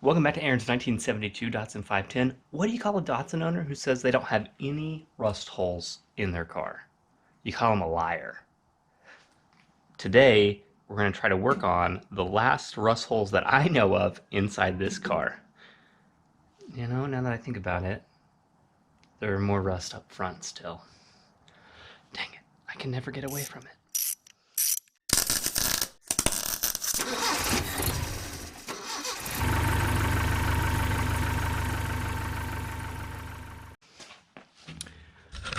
Welcome back to Aaron's 1972 Datsun 510. What do you call a Datsun owner who says they don't have any rust holes in their car? You call them a liar. Today, we're going to try to work on the last rust holes that I know of inside this car. You know, now that I think about it, there are more rust up front still. Dang it, I can never get away from it.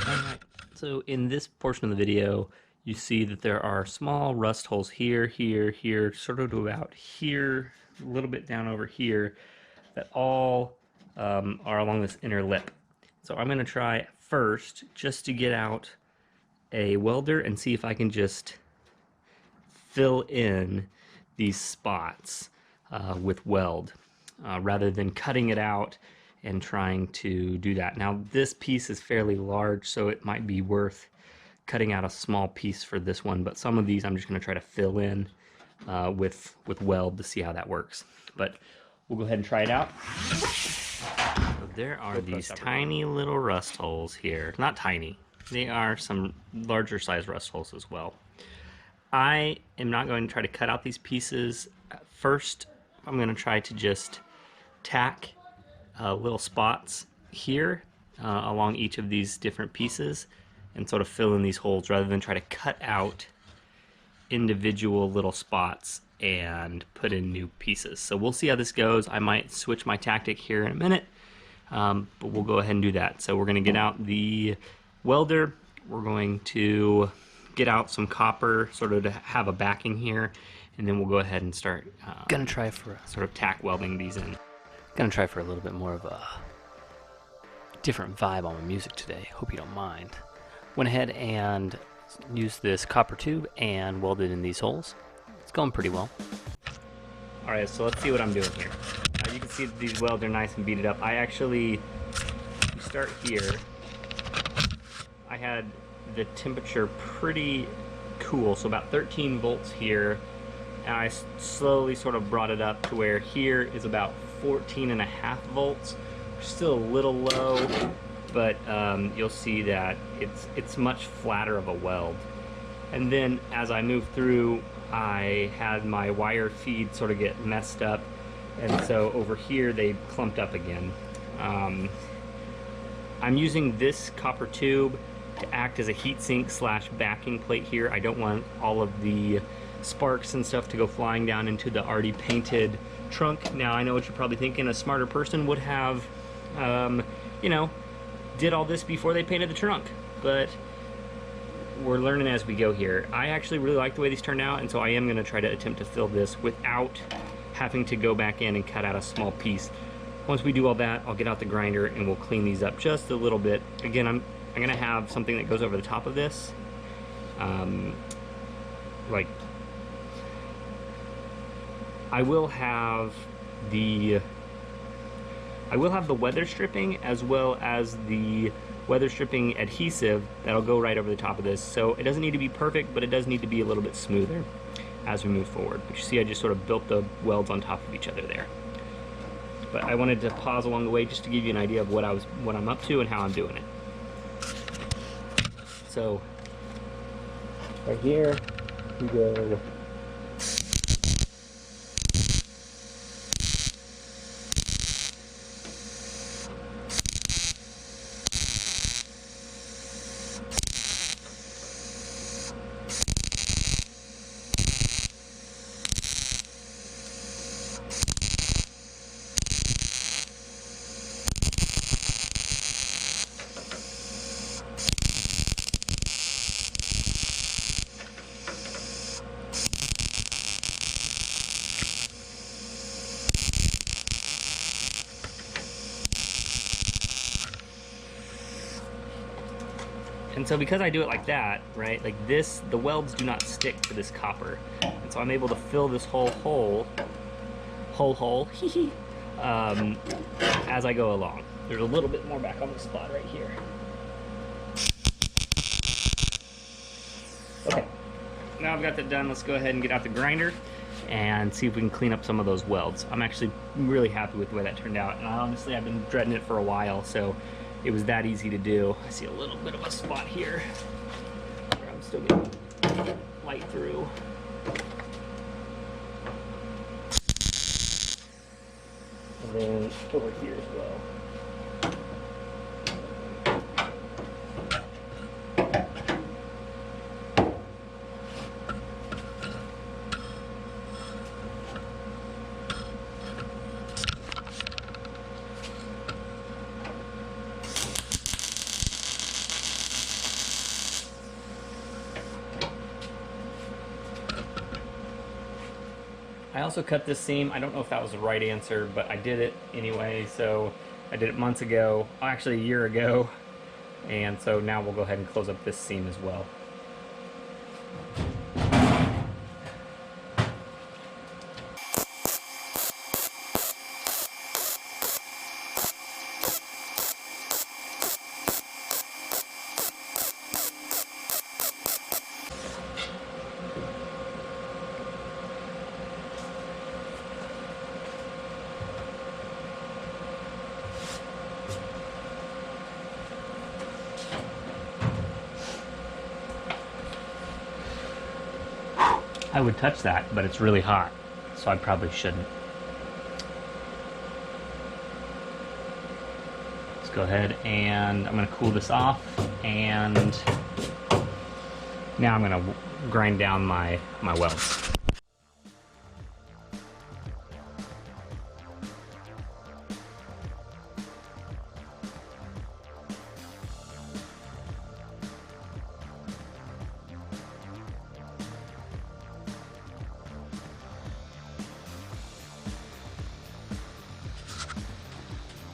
Alright, so in this portion of the video, you see that there are small rust holes here, here, here, sort of to about here, a little bit down over here, that all are along this inner lip. So I'm going to try first just to get out a welder and see if I can just fill in these spots with weld rather than cutting it out and trying to do that. Now this piece is fairly large, so it might be worth cutting out a small piece for this one, but some of these I'm just going to try to fill in with weld to see how that works. But we'll go ahead and try it out. So there are these tiny little rust holes here. Not tiny. They are some larger size rust holes as well. I am not going to try to cut out these pieces. First, I'm going to try to just tack little spots here along each of these different pieces and sort of fill in these holes rather than try to cut out individual little spots and put in new pieces. So we'll see how this goes. I might switch my tactic here in a minute, but we'll go ahead and do that. So we're going to get out the welder. We're going to get out some copper sort of to have a backing here, and then we'll go ahead and start Gonna try for sort of tack welding these in. Gonna try for a little bit more of a different vibe on my music today. Hope you don't mind. Went ahead and used this copper tube and welded in these holes. It's going pretty well. Alright, so let's see what I'm doing here. You can see that these welds are nice and beaded up. I actually start here. I had the temperature pretty cool, so about 13 volts here, and I slowly sort of brought it up to where here is about 14.5 volts. Still a little low, but you'll see that it's much flatter of a weld. And then as I moved through, I had my wire feed sort of get messed up, and so over here they clumped up again. I'm using this copper tube to act as a heatsink slash backing plate here. I don't want all of the sparks and stuff to go flying down into the already painted trunk. Now I know what you're probably thinking. A smarter person would have you know, did all this before they painted the trunk, but we're learning as we go here. I actually really like the way these turned out, and so I am going to try to attempt to fill this without having to go back in and cut out a small piece. Once we do all that, I'll get out the grinder and we'll clean these up just a little bit. Again, I'm going to have something that goes over the top of this, like I will have the weather stripping as well as the weather stripping adhesive that'll go right over the top of this. So it doesn't need to be perfect, but it does need to be a little bit smoother as we move forward. But you see I just sort of built the welds on top of each other there. But I wanted to pause along the way just to give you an idea of what I'm up to and how I'm doing it. So right here we go And so because I do it like that, right, like this, the welds do not stick to this copper. And so I'm able to fill this whole hole, as I go along. There's a little bit more back on the spot right here. Okay, now I've got that done. Let's go ahead and get out the grinder. and see if we can clean up some of those welds. I'm actually really happy with the way that turned out, and honestly I've been dreading it for a while, so it was that easy to do. I see a little bit of a spot here where I'm still getting light through. And then over here as well. I also cut this seam. I don't know if that was the right answer, but I did it anyway. So I did it months ago, actually a year ago. And so now we'll go ahead and close up this seam as well. I would touch that, but it's really hot, so I probably shouldn't. Let's go ahead and I'm going to cool this off, and now I'm going to grind down my welds.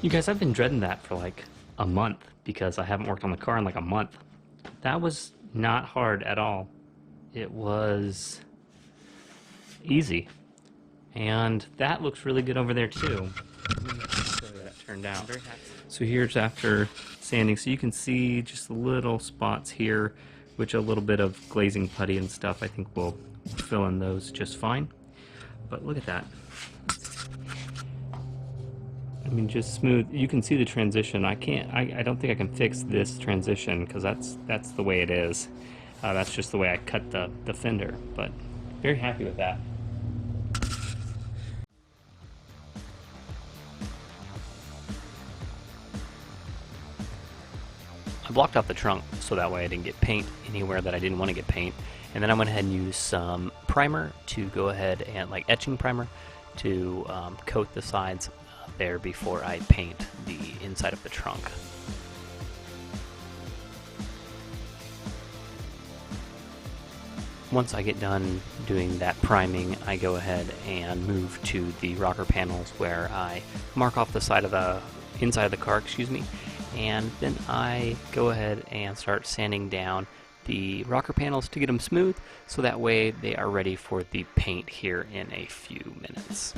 You guys, I've been dreading that for like a month because I haven't worked on the car in like a month. That was not hard at all. It was easy. And that looks really good over there too. Let me show you how that turned out. So here's after sanding. So you can see just little spots here, which a little bit of glazing putty and stuff, I think we'll fill in those just fine. But look at that. I mean, just smooth. You can see the transition. I don't think I can fix this transition because that's the way it is. That's just the way I cut the fender. But very happy with that. I blocked off the trunk so that way I didn't get paint anywhere that I didn't want to get paint. And then I went ahead and used some primer to go ahead and, like etching primer, to coat the sides there before I paint the inside of the trunk. Once I get done doing that priming, I go ahead and move to the rocker panels where I mark off the inside of the car, and then I go ahead and start sanding down the rocker panels to get them smooth, so that way they are ready for the paint here in a few minutes.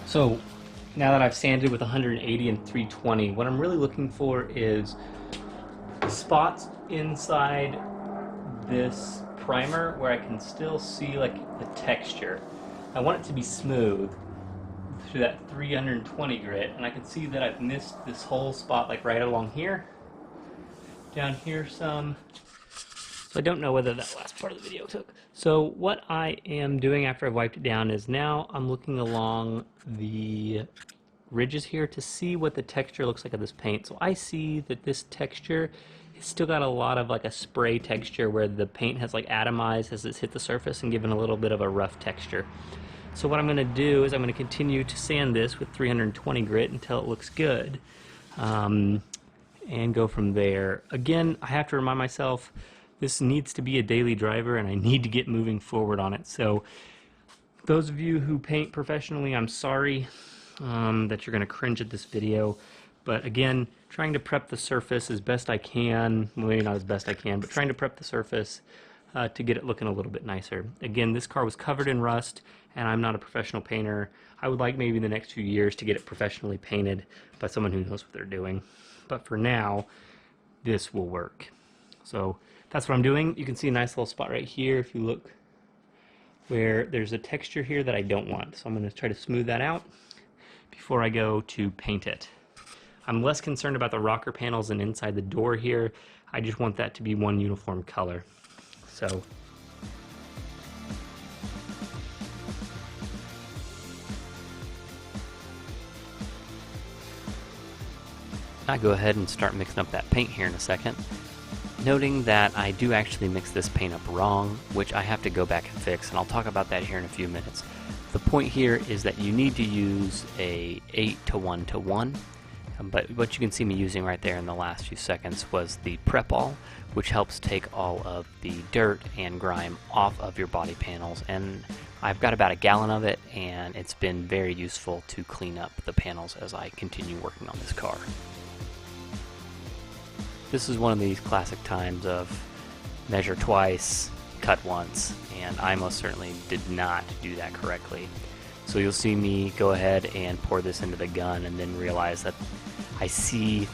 So now that I've sanded with 180 and 320, what I'm really looking for is spots inside this primer where I can still see like the texture. I want it to be smooth through that 320 grit, and I can see that I've missed this whole spot like right along here, down here some. So I don't know whether that last part of the video took. So what I am doing after I've wiped it down is now I'm looking along the ridges here to see what the texture looks like of this paint. So I see that this texture has still got a lot of like a spray texture where the paint has like atomized as it's hit the surface and given a little bit of a rough texture. So what I'm going to do is I'm going to continue to sand this with 320 grit until it looks good, and go from there. Again, I have to remind myself this needs to be a daily driver and I need to get moving forward on it. So those of you who paint professionally, I'm sorry that you're going to cringe at this video. But again, trying to prep the surface as best I can, well, maybe not as best I can, but trying to prep the surface to get it looking a little bit nicer. Again, this car was covered in rust, and I'm not a professional painter. I would like maybe in the next few years to get it professionally painted by someone who knows what they're doing. But for now, this will work. So that's what I'm doing. You can see a nice little spot right here if you look where there's a texture here that I don't want. So I'm going to try to smooth that out before I go to paint it. I'm less concerned about the rocker panels and inside the door here. I just want that to be one uniform color. So I go ahead and start mixing up that paint here in a second, noting that I do actually mix this paint up wrong, which I have to go back and fix, and I'll talk about that here in a few minutes. The point here is that you need to use a 8:1:1, but what you can see me using right there in the last few seconds was the prep all, which helps take all of the dirt and grime off of your body panels, and I've got about a gallon of it, and it's been very useful to clean up the panels as I continue working on this car. This is one of these classic times of measure twice, cut once, and I most certainly did not do that correctly. So you'll see me go ahead and pour this into the gun and then realize that I see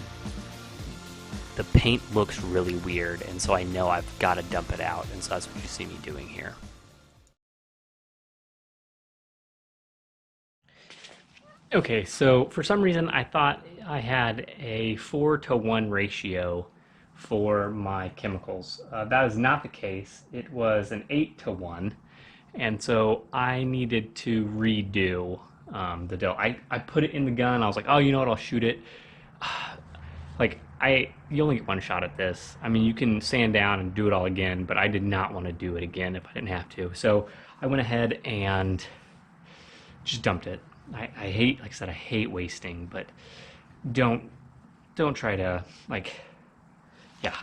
the paint looks really weird, and so I know I've got to dump it out, and so that's what you see me doing here. okay, so for some reason I thought I had a 4:1 ratio for my chemicals. That is not the case. It was an 8:1, and so I needed to redo the dough. I put it in the gun. I was like, oh, you know what? I'll shoot it. Like you only get one shot at this. I mean, you can sand down and do it all again, but I did not want to do it again if I didn't have to. So I went ahead and just dumped it. I hate, like I said, I hate wasting, but don't try to, like, yeah.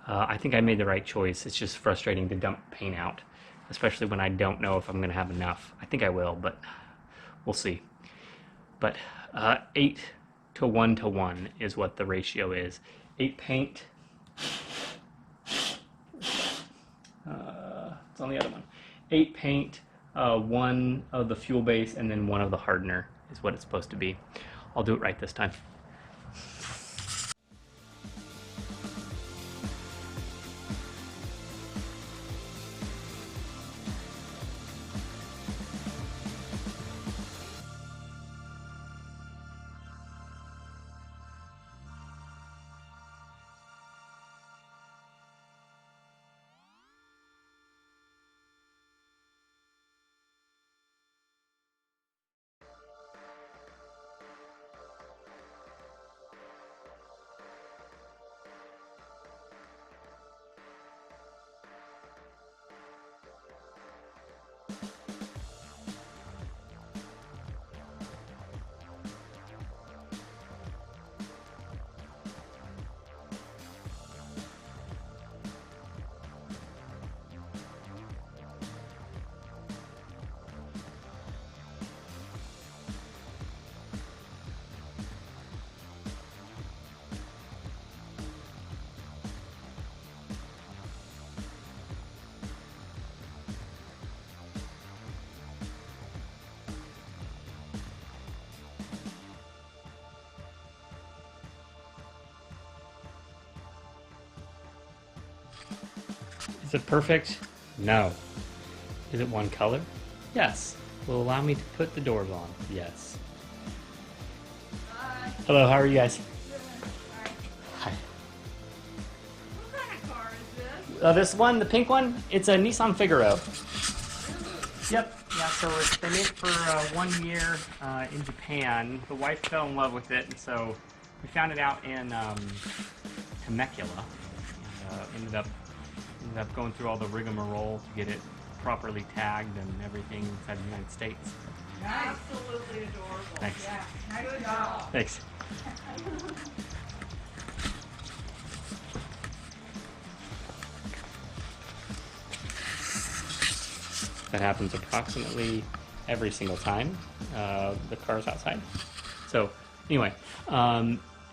I think I made the right choice. It's just frustrating to dump paint out, especially when I don't know if I'm going to have enough. I think I will, but we'll see. But 8:1:1 is what the ratio is. 8 paint. It's on the other one. 8 paint, 1 of the fuel base, and then 1 of the hardener is what it's supposed to be. I'll do it right this time. Is it perfect? No. Is it one color? Yes. Will allow me to put the doors on? Yes. Hello, how are you guys? Hi. What kind of car is this? This one, the pink one, it's a Nissan Figaro. Yep. Yeah, so they made it for 1 year in Japan. The wife fell in love with it, and so we found it out in Temecula. And, ended up going through all the rigmarole to get it properly tagged and everything inside the United States. Absolutely adorable. Thanks. Yeah. Nice job. Thanks. That happens approximately every single time the car's outside. So anyway,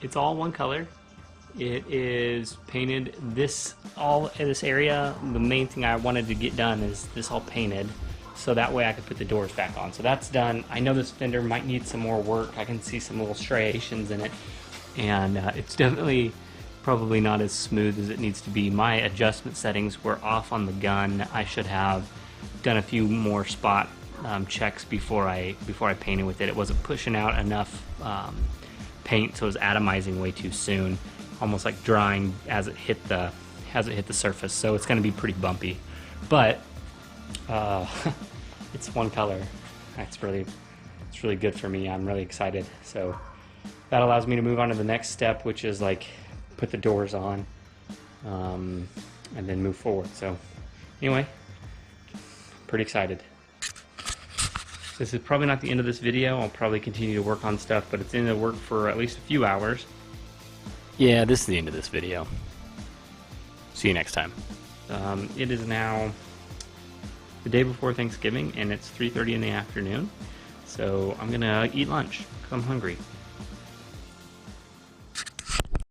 it's all one color. It is painted this area. The main thing I wanted to get done is this all painted, so that way I could put the doors back on. So that's done. I know this fender might need some more work. I can see some little striations in it, and it's definitely probably not as smooth as it needs to be. My adjustment settings were off on the gun. I should have done a few more spot checks before I painted with it. It wasn't pushing out enough paint, so it was atomizing way too soon, almost like drying as it hit the surface. So it's going to be pretty bumpy, but it's one color. It's really good for me. I'm really excited. So that allows me to move on to the next step, which is like put the doors on and then move forward. So anyway, pretty excited. This is probably not the end of this video. I'll probably continue to work on stuff, but it's in the work for at least a few hours. Yeah, this is the end of this video. See you next time. It is now the day before Thanksgiving, and it's 3:30 in the afternoon. So I'm gonna eat lunch 'cause I'm hungry.